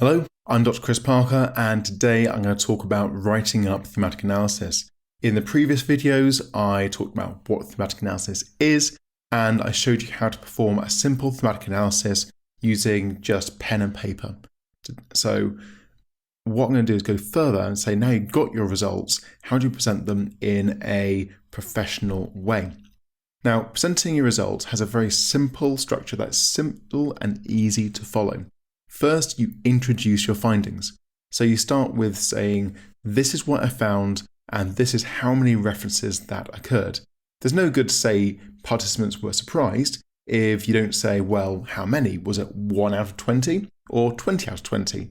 Hello, I'm Dr. Chris Parker, and today I'm going to talk about writing up thematic analysis. In the previous videos, I talked about what thematic analysis is, and I showed you how to perform a simple thematic analysis using just pen and paper. So what I'm going to do is go further and say, now you've got your results, how do you present them in a professional way? Now, presenting your results has a very simple structure that's simple and easy to follow. First, you introduce your findings. So you start with saying, this is what I found, and this is how many references that occurred. There's no good to say participants were surprised if you don't say, well, how many? Was it 1 out of 20 or 20 out of 20?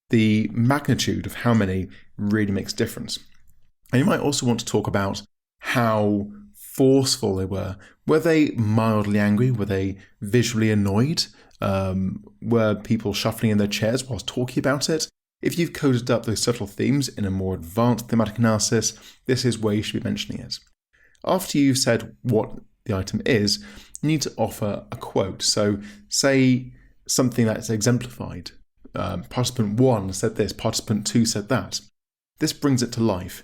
The magnitude of how many really makes a difference. And you might also want to talk about how forceful they were. Were they mildly angry? Were they visually annoyed? Were people shuffling in their chairs whilst talking about it? If you've coded up those subtle themes in a more advanced thematic analysis, this is where you should be mentioning it. After you've said what the item is, you need to offer a quote. So say something that's exemplified. Participant 1 said this, participant 2 said that. This brings it to life.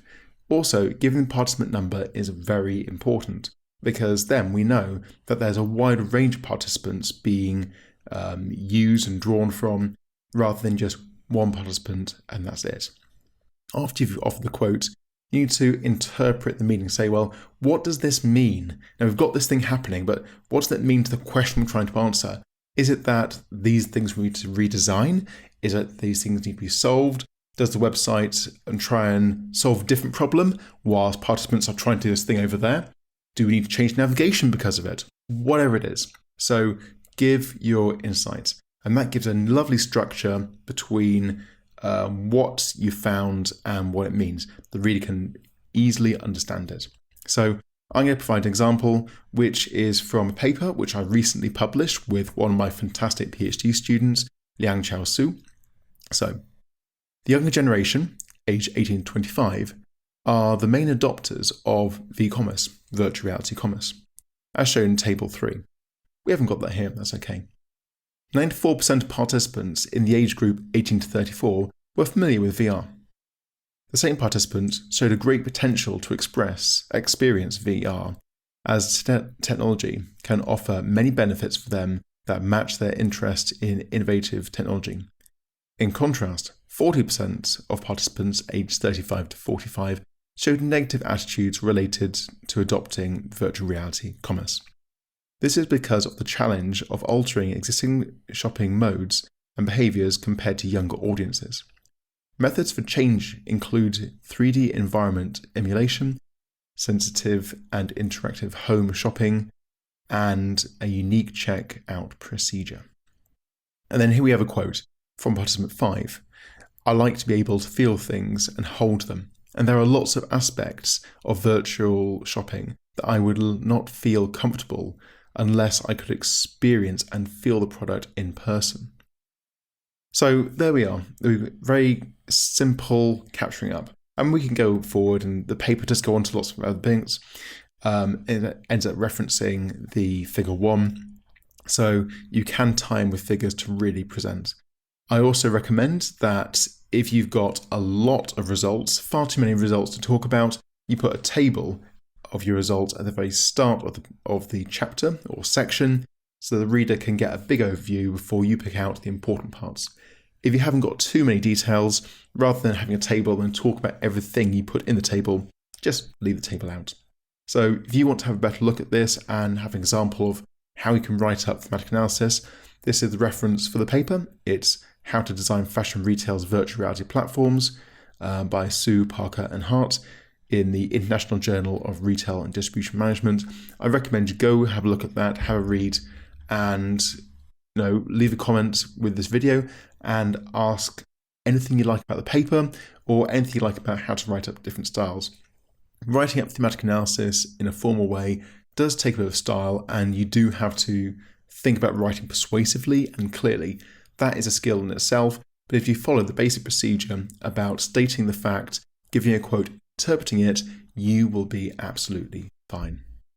Also, giving the participant number is very important because then we know that there's a wide range of participants being used and drawn from rather than just one participant and that's it. After you've offered the quote, you need to interpret the meaning. Say, well, what does this mean? Now we've got this thing happening, but what does that mean to the question we're trying to answer? Is it that these things we need to redesign? Is it these things need to be solved? Does the website try and solve a different problem whilst participants are trying to do this thing over there? Do we need to change navigation because of it? Whatever it is. So give your insights. And that gives a lovely structure between what you found and what it means. The reader can easily understand it. So I'm going to provide an example, which is from a paper which I recently published with one of my fantastic PhD students, Liang Chao Su. So, the younger generation, aged 18 to 25, are the main adopters of v-commerce, virtual reality commerce, as shown in Table 3. We haven't got that here, that's okay. 94% of participants in the age group 18 to 34 were familiar with VR. The same participants showed a great potential to experience VR, as technology can offer many benefits for them that match their interest in innovative technology. In contrast, 40% of participants aged 35 to 45 showed negative attitudes related to adopting virtual reality commerce. This is because of the challenge of altering existing shopping modes and behaviours compared to younger audiences. Methods for change include 3D environment emulation, sensitive and interactive home shopping, and a unique checkout procedure. And then here we have a quote from participant 5. I like to be able to feel things and hold them. And there are lots of aspects of virtual shopping that I would not feel comfortable unless I could experience and feel the product in person. So there we are, very simple capturing up. And we can go forward and the paper does go on to lots of other things. It ends up referencing the figure 1. So you can time with figures to really present. I also recommend that if you've got a lot of results, far too many results to talk about, you put a table of your results at the very start of the chapter or section so the reader can get a big overview before you pick out the important parts. If you haven't got too many details, rather than having a table and talk about everything you put in the table, just leave the table out. So if you want to have a better look at this and have an example of how you can write up thematic analysis, this is the reference for the paper. It's How to Design Fashion Retail's Virtual Reality Platforms by Sue, Parker and Hart in the International Journal of Retail and Distribution Management. I recommend you go have a look at that, have a read, and leave a comment with this video and ask anything you like about the paper or anything you like about how to write up different styles. Writing up thematic analysis in a formal way does take a bit of style, and you do have to think about writing persuasively and clearly. That is a skill in itself, but if you follow the basic procedure about stating the fact, giving a quote, interpreting it, you will be absolutely fine.